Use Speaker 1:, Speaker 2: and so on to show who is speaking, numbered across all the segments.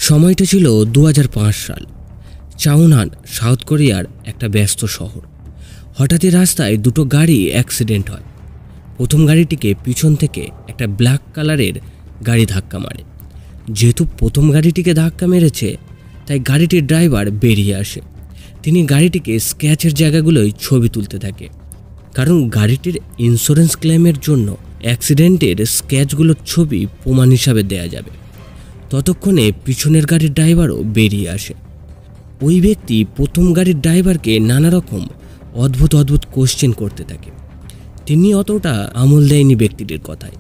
Speaker 1: সময়টা ছিল 2005 সাল। চাওনান সাউথ কোরিয়ার একটা ব্যস্ত শহর। হঠাৎই রাস্তায় দুটো গাড়ি অ্যাক্সিডেন্ট হয়। প্রথম গাড়িটিকে পিছন থেকে একটা ব্ল্যাক কালারের গাড়ি ধাক্কা মারে। যেহেতু প্রথম গাড়িটিকে ধাক্কা মেরেছে, তাই গাড়িটির ড্রাইভার বেরিয়ে আসে। তিনি গাড়িটিকে স্ক্র্যাচের জায়গাগুলোয় ছবি তুলতে থাকে, কারণ গাড়িটির ইন্স্যুরেন্স ক্লেমের জন্য অ্যাক্সিডেন্টের স্ক্র্যাচগুলোর ছবি প্রমাণ হিসাবে দেয়া যাবে। ততক্ষণে পিছনের গাড়ির ড্রাইভারও বেরিয়ে আসে। ওই ব্যক্তি প্রথম গাড়ির ড্রাইভারকে নানা রকম অদ্ভুত কোশ্চেন করতে থাকে। তিনি অতটা আমল দেয়নি ব্যক্তিটির কথায়।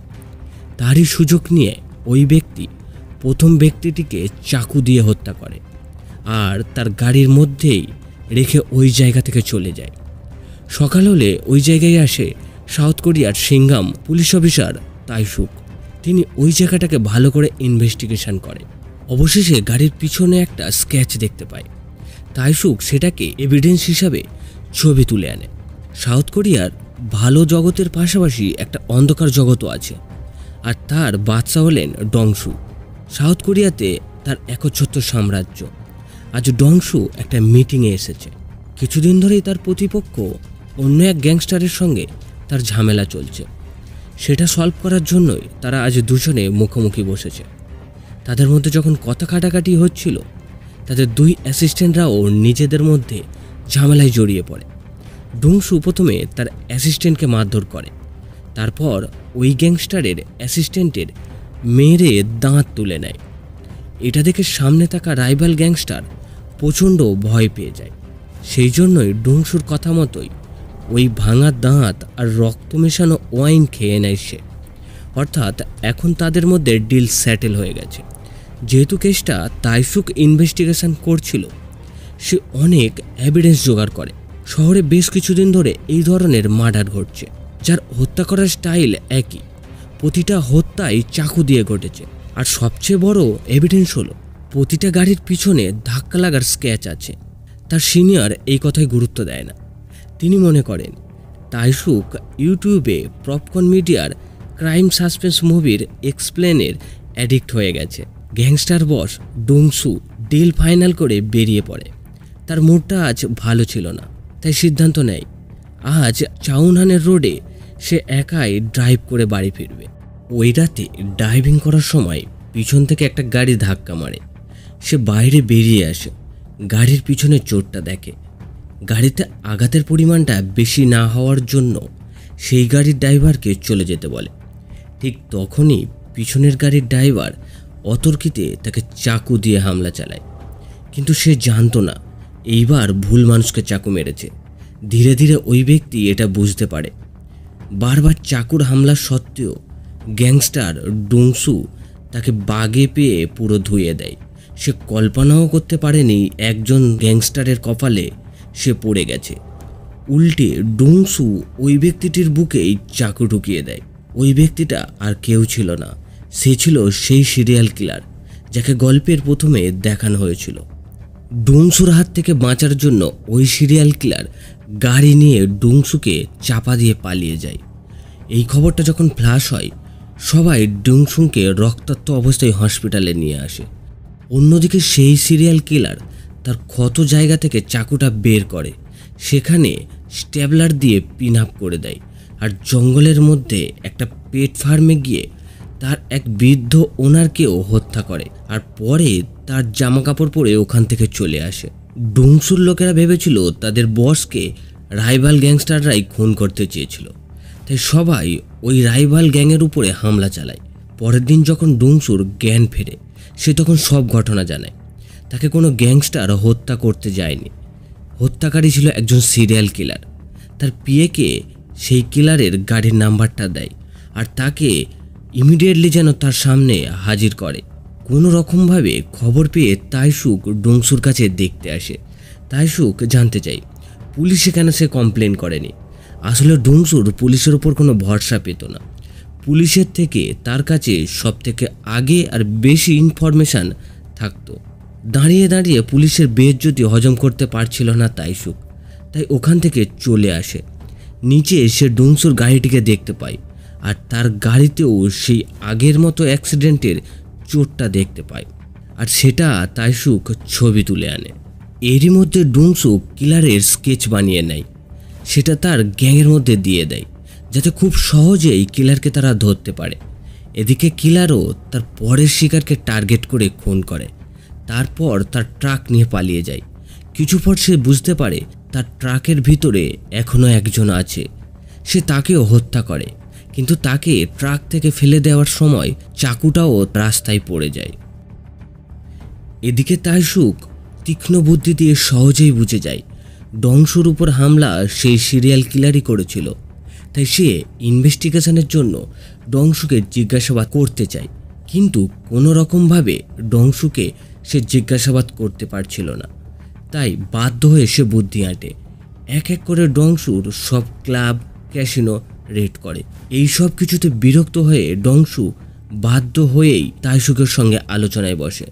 Speaker 1: তারই সুযোগ নিয়ে ওই ব্যক্তি প্রথম ব্যক্তিটিকে চাকু দিয়ে হত্যা করে আর তার গাড়ির মধ্যেই রেখে ওই জায়গা থেকে চলে যায়। সকাল হলে ওই জায়গায় আসে সাউথ কোরিয়ার সিঙ্গাম পুলিশ অফিসার তাইসুক। তিনি ওই জায়গাটাকে ভালো করে ইনভেস্টিগেশন করে। অবশেষে গাড়ির পিছনে একটা স্ক্র্যাচ দেখতে পায়। তাইসুক সেটাকে এভিডেন্স হিসাবে ছবি তুলে আনে। সাউথ কোরিয়ার ভালো জগতের পাশাপাশি একটা অন্ধকার জগতও আছে, আর তার বাদশা হলেন ডংসু। সাউথ কোরিয়াতে তার একচ্ছত্র সাম্রাজ্য। আজ ডংসু একটা মিটিংয়ে এসেছে। কিছুদিন ধরেই তার প্রতিপক্ষ অন্য এক গ্যাংস্টারের সঙ্গে তার ঝামেলা চলছে। সেটা সলভ করার জন্যই তারা আজ দুজনে মুখোমুখি বসেছে। তাদের মধ্যে যখন কথা কাটাকাটি হচ্ছিল, তাদের দুই অ্যাসিস্ট্যান্টরাও নিজেদের মধ্যে ঝামেলায় জড়িয়ে পড়ে। ডংসু প্রথমে তার অ্যাসিস্ট্যান্টকে মারধর করে, তারপর ওই গ্যাংস্টারের অ্যাসিস্ট্যান্টের মেরে দাঁত তুলে নেয়। এটা দেখে সামনে থাকা রাইভাল গ্যাংস্টার প্রচণ্ড ভয় পেয়ে যায়। সেই জন্যই ডংসুর কথা মতোই ওই ভাঙা দাঁত আর রক্ত মেশানো ওয়াইন খেয়ে নেয় সে। অর্থাৎ এখন তাদের মধ্যে ডিল সেটেল হয়ে গেছে। যেহেতু কেসটা তাইসুক ইনভেস্টিগেশন করছিল, সে অনেক এভিডেন্স জোগাড় করে। শহরে বেশ কিছুদিন ধরে এই ধরনের মার্ডার ঘটছে, যার হত্যা করার স্টাইল একই। প্রতিটা হত্যাই চাকু দিয়ে ঘটেছে। আর সবচেয়ে বড় এভিডেন্স হলো প্রতিটা গাড়ির পিছনে ধাক্কা লাগার স্ক্র্যাচ আছে। তার সিনিয়র এই কথায় গুরুত্ব দেয় না। তিনি মনে করেন তাইসুক ইউটিউবে পপকর্ন মিডিয়ার ক্রাইম সাসপেন্স মুভির এক্সপ্লেনের অ্যাডিক্ট হয়ে গেছে। গ্যাংস্টার বস ডংসু ডিল ফাইনাল করে বেরিয়ে পড়ে। তার মুডটা আজ ভালো ছিল না, তাই সিদ্ধান্ত নেয় আজ চাওনানের রোডে সে একাই ড্রাইভ করে বাড়ি ফিরবে। ওই রাতে ড্রাইভিং করার সময় পিছন থেকে একটা গাড়ি ধাক্কা মারে। সে বাইরে বেরিয়ে আসে, গাড়ির পিছনে চোটটা দেখে। গাড়িতে আঘাতের পরিমাণটা বেশি না হওয়ার জন্য সেই গাড়ির ড্রাইভারকে চলে যেতে বলে। ঠিক তখনই পিছনের গাড়ির ড্রাইভার অতর্কিতে তাকে চাকু দিয়ে হামলা চালায়। কিন্তু সে জানতো না এইবার ভুল মানুষকে চাকু মেরেছে। ধীরে ধীরে ওই ব্যক্তি এটা বুঝতে পারে। বারবার চাকুর হামলা সত্ত্বেও গ্যাংস্টার ডংসু তাকে বাগে পেয়ে পুরো ধুয়ে দেয়। সে কল্পনাও করতে পারেনি একজন গ্যাংস্টারের কপালে সে পড়ে গেছে। উল্টে ডংসু ওই ব্যক্তিটির বুকেই চাকু ঢুকিয়ে দেয়। ওই ব্যক্তিটা আর কেউ ছিল না, সে ছিল সেই সিরিয়াল কিলার যাকে গল্পের প্রথমে দেখানো হয়েছিল। ডংসুর হাত থেকে বাঁচার জন্য ওই সিরিয়াল কিলার গাড়ি নিয়ে ডংসুকে চাপা দিয়ে পালিয়ে যায়। এই খবরটা যখন ফ্ল্যাশ হয়, সবাই ডংসুকে রক্তাক্ত অবস্থায় হসপিটালে নিয়ে আসে। অন্যদিকে সেই সিরিয়াল কিলার তার ক্ষত জায়গা থেকে চাকুটা বের করে, সেখানে স্ট্যাবলার দিয়ে পিন আপ করে দেয় আর জঙ্গলের মধ্যে একটা পেট ফার্মে গিয়ে তার এক বৃদ্ধ ওনারকেও হত্যা করে। আর পরে তার জামা কাপড় পরে ওখান থেকে চলে আসে। ডংসুর লোকেরা ভেবেছিল তাদের বসকে রাইভাল গ্যাংস্টাররাই খুন করতে চেয়েছিল, তাই সবাই ওই রাইভাল গ্যাংয়ের উপরে হামলা চালায়। পরের দিন যখন ডংসুর জ্ঞান ফেরে, সে তখন সব ঘটনা জানায়। তাকে কোনো গ্যাংস্টার হত্যা করতে যায়নি, হত্যাকারী ছিল একজন সিরিয়াল কিলার। তার পিএকে সেই কিলারের গাড়ির নাম্বারটা দেয় আর তাকে ইমিডিয়েটলি যেন তার সামনে হাজির করে। কোনো রকমভাবে খবর পেয়ে তাইসুক ডংসুর কাছে দেখতে আসে। তাইসুক জানতে চাই পুলিশে কেন সে কমপ্লেন করেনি। আসলে ডংসুর পুলিশের ওপর কোনো ভরসা পেত না। পুলিশের থেকে তার কাছে সব থেকে আগে আর বেশি ইনফরমেশান থাকতো। দাঁড়িয়ে দাঁড়িয়ে পুলিশের বেইজ্জতি হজম করতে পারছিল না তাইসুক, তাই ওখান থেকে চলে আসে। নিচে সে ডংসুর গাড়িটিকে দেখতে পায় আর তার গাড়িতেও সেই আগের মতো অ্যাক্সিডেন্টের চোটটা দেখতে পায়। আর সেটা তাইশুক ছবি তুলে আনে। এরই মধ্যে ডুংসুক কিলারের স্কেচ বানিয়ে নেয়, সেটা তার গ্যাংয়ের মধ্যে দিয়ে দেয় যাতে খুব সহজেই কিলারকে তারা ধরতে পারে। এদিকে কিলারও তার পরের শিকারকে টার্গেট করে খুন করে, তারপর তার ট্রাক নিয়ে পালিয়ে যায়। কিছু পর সে বুঝতে পারে তার ট্রাকের ভিতরে এখনও একজন আছে। সে তাকেও হত্যা করে, কিন্তু তাকে ট্রাক থেকে ফেলে দেওয়ার সময় চাকুটাও রাস্তায় পড়ে যায়। এদিকে তাইশুক তীক্ষ্ণ বুদ্ধি দিয়ে সহজেই বুঝে যায় ডংশুর উপর হামলা সেই সিরিয়াল কিলারই করেছিল। তাই সে ইনভেস্টিগেশনের জন্য ডংশুকে জিজ্ঞাসাবাদ করতে চায়, কিন্তু কোনো রকমভাবে ডংশুকে সে জিজ্ঞাসাবাদ করতে পারছিল না। তাই বাধ্য হয়ে সে বুদ্ধি আঁটে। এক এক করে ডংশুর সব ক্লাব, ক্যাসিনো রেড করে। এই সব কিছুতে বিরক্ত হয়ে ডংশু বাধ্য হয়েই তাইশুকের সঙ্গে আলোচনায় বসে।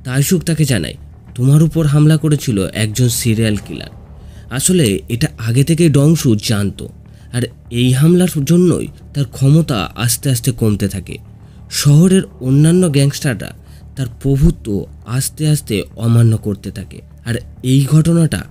Speaker 1: তাইশুক তাকে জানায়, তোমার উপর হামলা করেছিল একজন সিরিয়াল কিলার। আসলে এটা আগে থেকেই ডংশু জানতো, আর এই হামলার জন্যই তার ক্ষমতা আস্তে আস্তে কমতে থাকে। শহরের অন্যান্য গ্যাংস্টাররা তার প্রভুত্ব আস্তে আস্তে অমান্য করতে থাকে, আর এই ঘটনাটা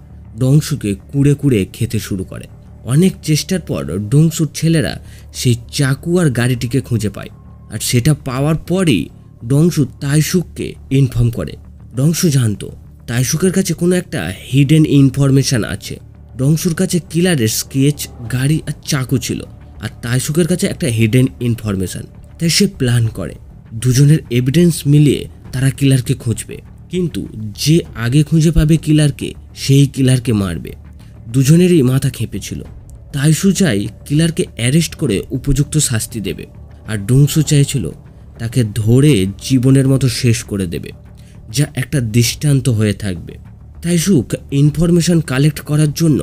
Speaker 1: ডংশুকে কুড়ে কুড়ে খেতে শুরু করে। অনেক চেষ্টার পর ডংশুর ছেলেরা সেই চাকু আর গাড়িটিকে খুঁজে পায়, আর সেটা পাওয়ার পরই ডংশু তাইশুককে ইনফর্ম করে। ডংশু জানতো তাইশুকের কাছে কোনো একটা হিডেন ইনফরমেশন আছে। ডংশুর কাছে কিলারের স্কেচ, গাড়ি আর চাকু ছিল, আর তাইশুকের কাছে একটা হিডেন ইনফরমেশন। তাই সে প্ল্যান করে দুজনের এভিডেন্স মিলিয়ে তারা কিলারকে খুঁজবে, কিন্তু যে আগে খুঁজে পাবে কিলারকে সেই কিলারকে মারবে। দুজনেরই মাথা খেপেছিল। তাইশু চাই কিলারকে অ্যারেস্ট করে উপযুক্ত শাস্তি দেবে, আর ডংশু চাইছিল তাকে ধরে জীবনের মতো শেষ করে দেবে, যা একটা দৃষ্টান্ত হয়ে থাকবে। তাইশুক ইনফরমেশন কালেক্ট করার জন্য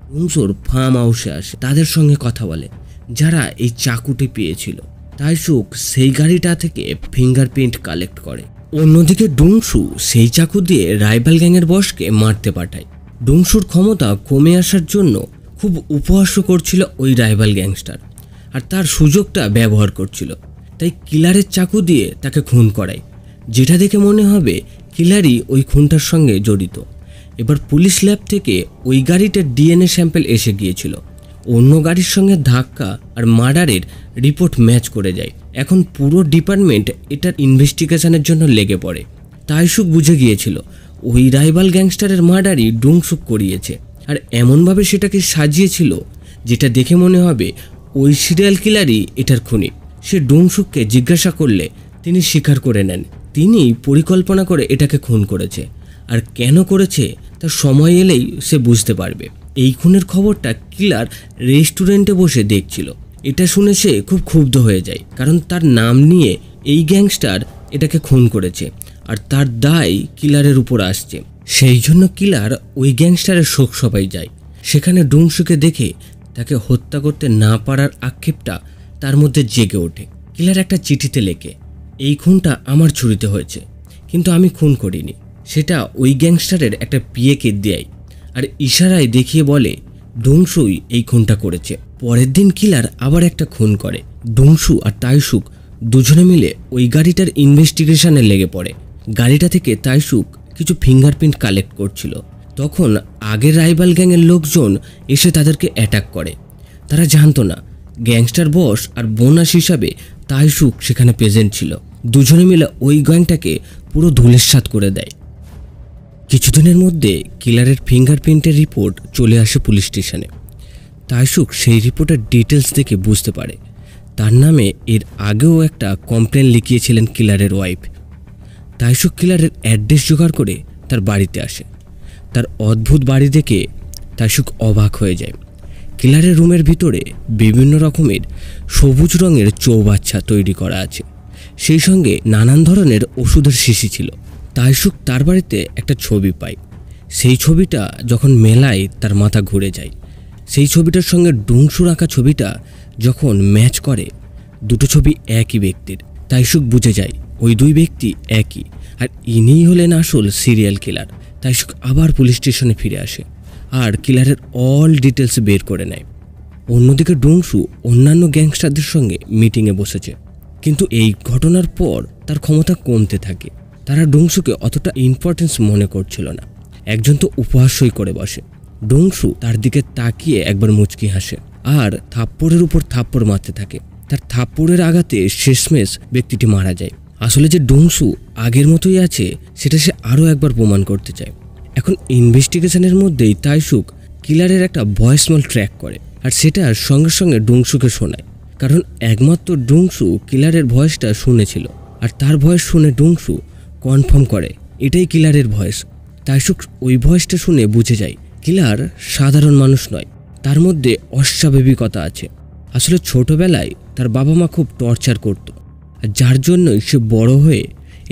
Speaker 1: ডংশুর ফার্ম হাউসে আসে, তাদের সঙ্গে কথা বলে যারা এই চাকুটি পেয়েছিল। তাইশুক সেই গাড়িটা থেকে ফিঙ্গারপ্রিন্ট কালেক্ট করে। অন্যদিকে ডংশু সেই চাকু দিয়ে রাইভাল গ্যাংয়ের বসকে মারতে পাঠায়। ডংশুর ক্ষমতা কমে আসার জন্য খুব উপহাস করছিল ওই রাইভাল গ্যাংস্টার, আর তার সুযোগটা ব্যবহার করছিল। তাই কিলারের চাকু দিয়ে তাকে খুন করায়, যেটা দেখে মনে হবে কিলারই ওই খুনটার সঙ্গে জড়িত। এবার পুলিশ ল্যাব থেকে ওই গাড়িটার ডিএনএ স্যাম্পল এসে গিয়েছিল। অন্য গাড়ির সঙ্গে ধাক্কা আর মার্ডারের রিপোর্ট ম্যাচ করে যায়। এখন পুরো ডিপার্টমেন্ট এটার ইনভেস্টিগেশনের জন্য লেগে পড়ে। তাইশুক বুঝে গিয়েছিল ওই রাইভাল গ্যাংস্টারের মার্ডারই ডংশুক করিয়েছে, আর এমনভাবে সেটাকে সাজিয়েছিল যেটা দেখে মনে হবে ওই সিরিয়াল কিলারই এটার খুনি। সে ডংশুককে জিজ্ঞাসা করলে তিনি স্বীকার করে নেন তিনি পরিকল্পনা করে এটাকে খুন করেছে, আর কেন করেছে তা সময় এলেই সে বুঝতে পারবে। এই খুনের খবরটা কিলার রেস্টুরেন্টে বসে দেখছিল। এটা শুনে সে খুব ক্ষুব্ধ হয়ে যায়, কারণ তার নাম নিয়ে এই গ্যাংস্টার এটাকে খুন করেছে, আর তার দায় কিলারের উপর আসছে। সেই জন্য কিলার ওই গ্যাংস্টারের শোক সভায় যায়। সেখানে ডংশুকে দেখে তাকে হত্যা করতে না পারার আক্ষেপটা তার মধ্যে জেগে ওঠে। কিলার একটা চিঠিতে লেখে, এই খুনটা আমার ছুরিতে হয়েছে, কিন্তু আমি খুন করিনি। সেটা ওই গ্যাংস্টারের একটা পিএকে দেয়, আর ইশারায় দেখিয়ে বলে ডংশুই এই খুনটা করেছে। পরের দিন কিলার আবার একটা খুন করে। ডংশু আর তাইশুক দুজনে মিলে ওই গাড়িটার ইনভেস্টিগেশনে লেগে পড়ে। গাড়িটা থেকে তাইশুক কিছু ফিঙ্গারপ্রিন্ট কালেক্ট করছিল। তখন আগের রাইভাল গ্যাংয়ের লোকজন এসে তাদেরকে অ্যাটাক করে। তারা জানতো না গ্যাংস্টার বস আর বোনাস হিসাবে তাইশুক সেখানে প্রেজেন্ট ছিল। দুজনে মিলে ওই গ্যাংটাকে পুরো ধূলিসাৎ করে দেয়। কিছুদিনের মধ্যে কিলারের ফিঙ্গারপ্রিন্টের রিপোর্ট চলে আসে পুলিশ স্টেশনে। তাইশুক সেই রিপোর্টের ডিটেলস দেখে বুঝতে পারে তার নামে এর আগেও একটা কমপ্লেন লিখিয়েছিলেন কিলারের ওয়াইফ। তাইশুক কিলারের অ্যাড্রেস জোগাড় করে তার বাড়িতে আসে। তার অদ্ভুত বাড়ি দেখে তাইশুক অবাক হয়ে যায়। কিলারের রুমের ভিতরে বিভিন্ন রকমের সবুজ রঙের চৌবাচ্চা তৈরি করা আছে, সেই সঙ্গে নানান ধরনের ওষুধের শিশি ছিল। তাইশুক তার বাড়িতে একটা ছবি পায়। সেই ছবিটা যখন মেলায় তার মাথা ঘুরে যায়। সেই ছবিটার সঙ্গে ডংশুর আঁকা ছবিটা যখন ম্যাচ করে, দুটো ছবি একই ব্যক্তির। তাইশুক বুঝে যায় ওই দুই ব্যক্তি একই, আর ইনিই হলেন আসল সিরিয়াল কিলার। তাইশুক আবার পুলিশ স্টেশনে ফিরে আসে আর কিলারের অল ডিটেলস বের করে নেয়। অন্যদিকে ডংশু অন্যান্য গ্যাংস্টারদের সঙ্গে মিটিংয়ে বসেছে, কিন্তু এই ঘটনার পর তার ক্ষমতা কমতে থাকে। তারা ডংশুকে অতটা ইম্পর্টেন্স মনে করছিল না। একজন তো উপহাসই করে বসে। ডংশু তার দিকে তাকিয়ে একবার মুচকি হাসে আর থাপ্পড়ের উপর থাপ্পড় মারতে থাকে। তার থাপ্পড়ের আঘাতে শেষমেশ ব্যক্তিটি মারা যায়। আসলে যে ডংশু আগের মতোই আছে সেটা সে আরও একবার প্রমাণ করতে চায়। এখন ইনভেস্টিগেশনের মধ্যেই তাইশুক কিলারের একটা ভয়েসমেল ট্র্যাক করে আর সেটা সঙ্গে সঙ্গে ডংশুকে শোনায়, কারণ একমাত্র ডংশু কিলারের ভয়েসটা শুনেছিল। আর তার ভয়েস শুনে ডংশু কনফার্ম করে এটাই কিলারের ভয়েস। তাইশুক ওই ভয়েসটা শুনে বুঝে যায় কিলার সাধারণ মানুষ নয়, তার মধ্যে অস্বাভাবিকতা আছে। আসলে ছোটবেলায় তার বাবা মা খুব টর্চার করত, আর যার জন্যই সে বড় হয়ে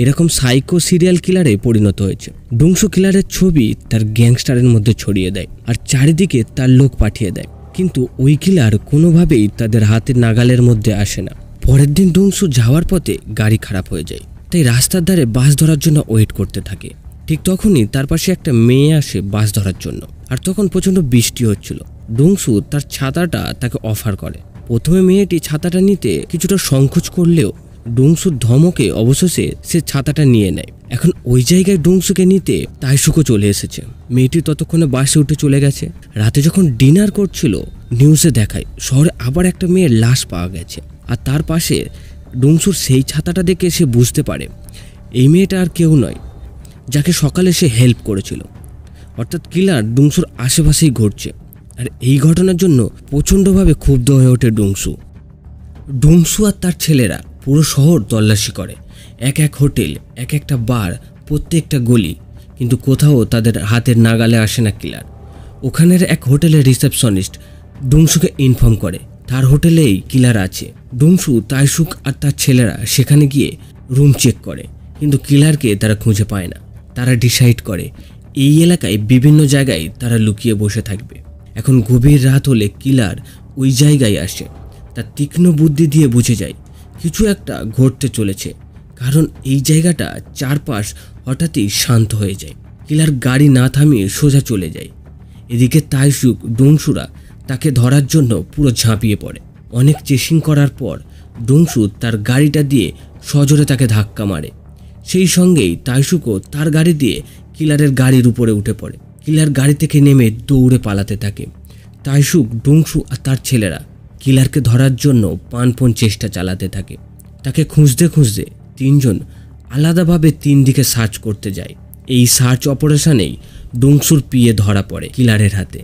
Speaker 1: এরকম সাইকো সিরিয়াল কিলারে পরিণত হয়েছে। ডংশু কিলারের ছবি তার গ্যাংস্টারের মধ্যে ছড়িয়ে দেয় আর চারিদিকে তার লোক পাঠিয়ে দেয়, কিন্তু ওই কিলার কোনোভাবেই তাদের হাতের নাগালের মধ্যে আসে না। পরের দিন ডংশু যাওয়ার পথে গাড়ি খারাপ হয়ে যায়, তাই রাস্তার ধারে বাস ধরার জন্য ওয়েট করতে থাকে। ঠিক তখনই তার পাশে একটা মেয়ে আসে বাস ধরার জন্য, আর তখন প্রচণ্ড বৃষ্টি হচ্ছিল। ডংশু তার ছাতাটা তাকে অফার করে। প্রথমে মেয়েটি ছাতাটা নিতে কিছুটা সংকোচ করলেও ডংশুর ধমকে অবশেষে সে ছাতাটা নিয়ে নেয়। এখন ওই জায়গায় ডংশুকে নিতে তাইশুকও চলে এসেছে। মেয়েটি ততক্ষণে বাসে উঠে চলে গেছে। রাতে যখন ডিনার করছিল নিউজে দেখায় শহরে আবার একটা মেয়ের লাশ পাওয়া গেছে, আর তার পাশে ডংশুর সেই ছাতাটা দেখে সে বুঝতে পারে এই মেয়েটা আর কেউ নয় যাকে সকালে সে হেল্প করেছিল। অর্থাৎ কিলার ডংশুর আশেপাশেই ঘটছে। আর এই ঘটনার জন্য প্রচণ্ডভাবে ক্ষুব্ধ হয়ে ওঠে ডংশু। ডংশু আর তার ছেলেরা পুরো শহর তল্লাশি করে, এক এক হোটেল, এক একটা বার, প্রত্যেকটা গলি, কিন্তু কোথাও তাদের হাতের নাগালে আসে না কিলার। ওখানের এক হোটেলের রিসেপশনিস্ট ডংশুকে ইনফর্ম করে তার হোটেলেই কিলার আছে। ডংশু, তাইশুক আর তার ছেলেরা সেখানে গিয়ে রুম চেক করে, কিন্তু কিলারকে তারা খুঁজে পায় না। তারা ডিসাইড করে এই এলাকায় বিভিন্ন জায়গায় তারা লুকিয়ে বসে থাকবে। এখন গভীর রাত হলে কিলার ওই জায়গায় আসে। তার তীক্ষ্ণ বুদ্ধি দিয়ে বুঝে যায় কিছু একটা ঘটতে চলেছে, কারণ এই জায়গাটা চারপাশ হঠাৎই শান্ত হয়ে যায়। কিলার গাড়ি না থামিয়ে সোজা চলে যায়। এদিকে তাইশুক, ডংশুরা তাকে ধরার জন্য পুরো ঝাঁপিয়ে পড়ে। অনেক চেসিং করার পর ডংশু তার গাড়িটা দিয়ে সজোরে তাকে ধাক্কা মারে। সেই সঙ্গেই তাইশুকও তার গাড়ি দিয়ে কিলারের গাড়ির উপরে উঠে পড়ে। কিলার গাড়ি থেকে নেমে দৌড়ে পালাতে থাকে। তাইশুক, ডংশু আর তার ছেলেরা কিলারকে ধরার জন্য প্রাণপণ চেষ্টা চালাতে থাকে। তাকে খুঁজতে খুঁজতে তিনজন আলাদাভাবে তিন দিকে সার্চ করতে যায়। এই সার্চ অপারেশনেই ডংশুর পিয়ে ধরা পড়ে কিলারের হাতে।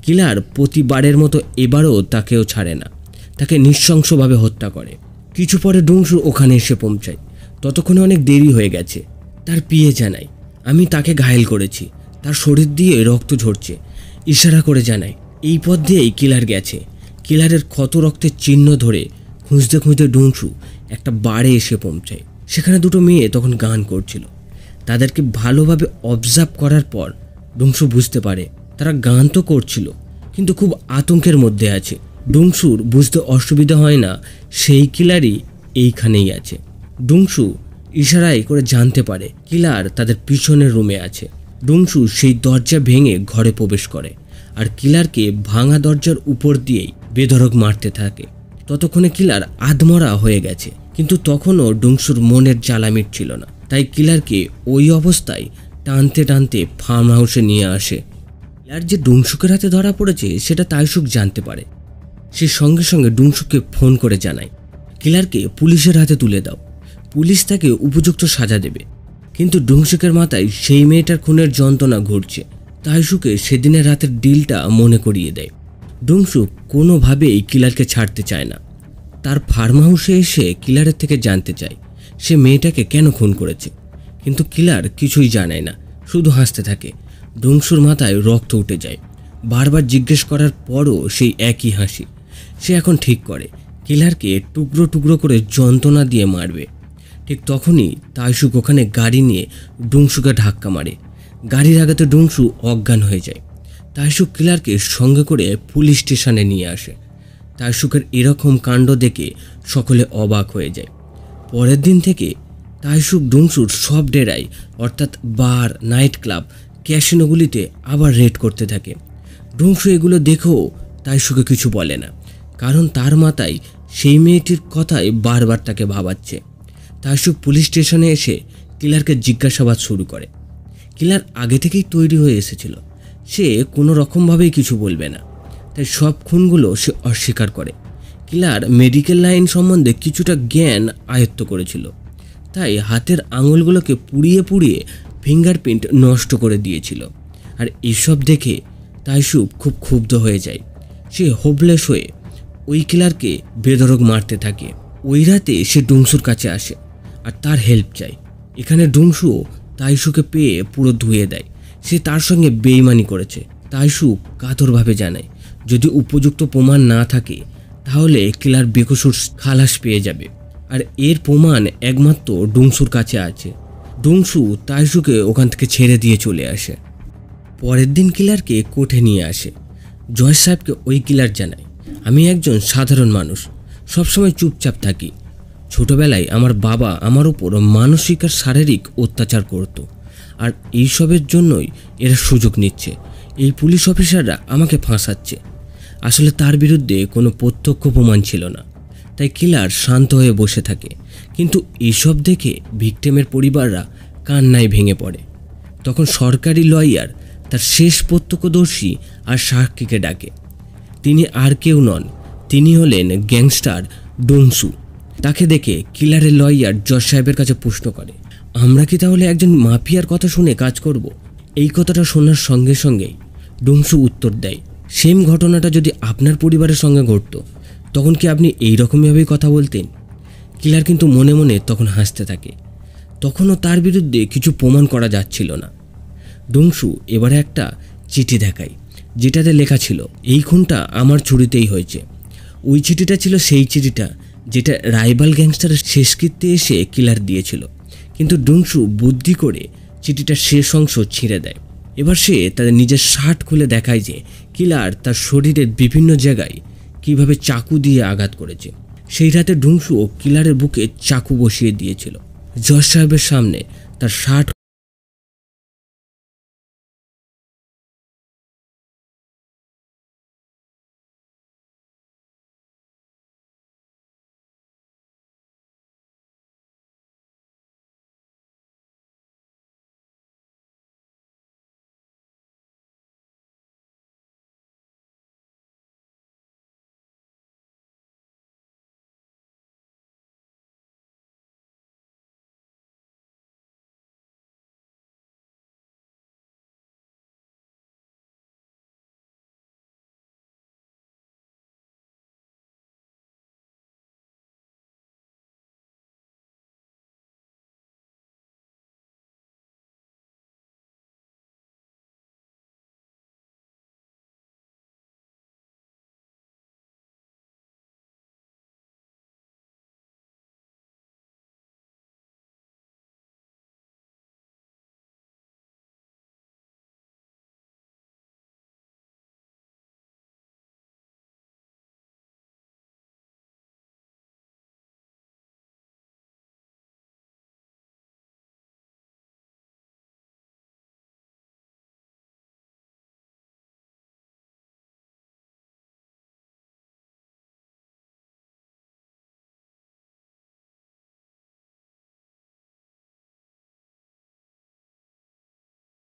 Speaker 1: কিলার প্রতিবারের মতো এবারও তাকেও ছাড়ে না, তাকে নৃশংসভাবে হত্যা করে। কিছু পরে ডংশু ওখানে এসে পৌঁছায়। ততক্ষণে অনেক দেরি হয়ে গেছে। তার পিয়ে জানায় আমি তাকে ঘায়েল করেছি, তার শরীর দিয়ে রক্ত ঝরছে। ইশারা করে জানায় এই পথ দিয়েই কিলার গেছে। কিলারের ক্ষত রক্তের চিহ্ন ধরে খুঁজতে খুঁজতে ডংশু একটা বারে এসে পৌঁছায়। সেখানে দুটো মেয়ে তখন গান করছিল। তাদেরকে ভালোভাবে অবজার্ভ করার পর ডংশু বুঝতে পারে তারা গান তো করছিল, কিন্তু খুব আতঙ্কের মধ্যে আছে। ডংশুর বুঝতে অসুবিধা হয় না সেই কিলারই এইখানেই আছে। ডংশু ইশারায় করে জানতে পারে কিলার তাদের পিছনের রুমে আছে। ডংশু সেই দরজা ভেঙে ঘরে প্রবেশ করে আর কিলারকে ভাঙা দরজার উপর দিয়েই বেধড়ক মারতে থাকে। ততক্ষণে কিলার আধমরা হয়ে গেছে, কিন্তু তখনও ডংশুর মনের জ্বালা মিটছিল না। তাই কিলারকে ওই অবস্থায় টানতে টানতে ফার্ম হাউসে নিয়ে আসে। কিলার যে ডংশুকের হাতে ধরা পড়েছে সেটা তাইশুক জানতে পারে। সে সঙ্গে সঙ্গে ডংশুকে ফোন করে জানায় কিলারকে পুলিশের হাতে তুলে দাও, পুলিশ তাকে উপযুক্ত সাজা দেবে। কিন্তু ডংশুকের মাথায় সেই মেয়েটার খুনের যন্ত্রণা ঘুরছে। তাইশুকে সেদিনের রাতের ডিলটা মনে করিয়ে দেয়। ডংশু কোনোভাবেই কিলারকে ছাড়তে চায় না। তার ফার্ম হাউসে এসে কিলারের থেকে জানতে চায় সে মেয়েটাকে কেন খুন করেছে, কিন্তু কিলার কিছুই জানায় না, শুধু হাসতে থাকে। ডংশুর মাথায় রক্ত উঠে যায়। বারবার জিজ্ঞেস করার পরও সেই একই হাসি। সে এখন ঠিক করে কিলারকে টুকরো টুকরো করে যন্ত্রণা দিয়ে মারবে। ঠিক তখনই তাইশুক ওখানে গাড়ি নিয়ে ডংশুকে ধাক্কা মারে। গাড়ির আঘাতে ডংশু অজ্ঞান হয়ে যায়। তাইশুক কিলারকে সঙ্গে করে পুলিশ স্টেশনে নিয়ে আসে। তাইশুকের এরকম কাণ্ড দেখে সকলে অবাক হয়ে যায়। পরের দিন থেকে তাইশুক ডংশুর সব ডেরায়, অর্থাৎ বার, নাইট ক্লাব, ক্যাসিনোগুলিতে আবার রেড করতে থাকে। ডংশু এগুলো দেখেও তাইশুকে কিছু বলে না, কারণ তার মাথায় সেই মেয়েটির কথাই বারবার তাকে ভাবাচ্ছে। তাইশুক পুলিশ স্টেশনে এসে কিলারকে জিজ্ঞাসাবাদ শুরু করে। কিলার আগে থেকেই তৈরি হয়ে এসেছিল, সে কোনো রকমভাবেই কিছু বলবে না, তাই সব খুনগুলো সে অস্বীকার করে। কিলার মেডিকেল লাইন সম্বন্ধে কিছুটা জ্ঞান আয়ত্ত করেছিল, তাই হাতের আঙুলগুলোকে পুড়িয়ে পুড়িয়ে ফিঙ্গারপ্রিন্ট নষ্ট করে দিয়েছিল। আর এসব দেখে তাইসুব খুব ক্ষুব্ধ হয়ে যায়। সে হোপলেস হয়ে ওই কিলারকে বেধড়ক মারতে থাকে। ওই রাতে সে ডুংসুর কাছে আসে আর তার হেল্প চায়। এখানে ডুংসুও তাইসুকে পেয়ে পুরো ধুয়ে দেয়, সে তার সঙ্গে বেইমানি করেছে। তাইসু কাতরভাবে জানায় যদি উপযুক্ত প্রমাণ না থাকে তাহলে কিলার বেকসুর খালাস পেয়ে যাবে, আর এর প্রমাণ একমাত্র ডুংসুর কাছে আছে। ডুংসু তাইসুকে ওখান থেকে ছেড়ে দিয়ে চলে আসে। পরের দিন কিলারকে কোর্টে নিয়ে আসে। জজ সাহেবকে ওই কিলার জানায়, আমি একজন সাধারণ মানুষ, সবসময় চুপচাপ থাকি। ছোটবেলায় আমার বাবা আমার উপর মানসিক আর শারীরিক অত্যাচার করত, আর এইসবের জন্যই এরা সুযোগ নিচ্ছে। এই পুলিশ অফিসাররা আমাকে ফাঁসাচ্ছে। আসলে তার বিরুদ্ধে কোনো প্রত্যক্ষ প্রমাণ ছিল না, তাই কিলার শান্ত হয়ে বসে থাকে। কিন্তু এইসব দেখে ভিকটিমের পরিবাররা কান্নায় ভেঙে পড়ে। তখন সরকারি লয়ার তার শেষ প্রত্যক্ষদর্শী আর সাক্ষীকে ডাকে। তিনি আর কেউ নন, তিনি হলেন গ্যাংস্টার ডুংসু। তাকে দেখে কিলারের লয়ার জজ সাহেবের কাছে প্রশ্ন করে, আমরা কি তাহলে একজন মাফিয়ার কথা শুনে কাজ করব? এই কথাটা শোনার সঙ্গে সঙ্গেই ডুংসু উত্তর দেয়, সেম ঘটনাটা যদি আপনার পরিবারের সঙ্গে ঘটতো তখন কি আপনি এই রকমভাবেই কথা বলতেন? কিলার কিন্তু মনে মনে তখন হাসতে থাকে। তখনও তার বিরুদ্ধে কিছু প্রমাণ করা যাচ্ছিল না। ডুংসু এবারে একটা চিঠি দেখায়, যেটাতে লেখা ছিল এই খুনটা আমার ছুরিতেই হয়েছে। ওই চিঠিটা ছিল সেই চিঠিটা যেটা রাইভাল গ্যাংস্টারের শেষকৃত্যে এসে কিলার দিয়েছিল। কিন্তু ডুংসু বুদ্ধি করে চিঠিটার শেষ অংশ ছিঁড়ে দেয়। এবার সে তাদের নিজের শার্ট খুলে দেখায় যে কিলার তার শরীরের বিভিন্ন জায়গায় কিভাবে চাকু দিয়ে আঘাত করেছে। সেই রাতে ডুংসু কিলারের বুকে চাকু বসিয়ে দিয়েছিল। জজ সাহেবের সামনে তার শার্ট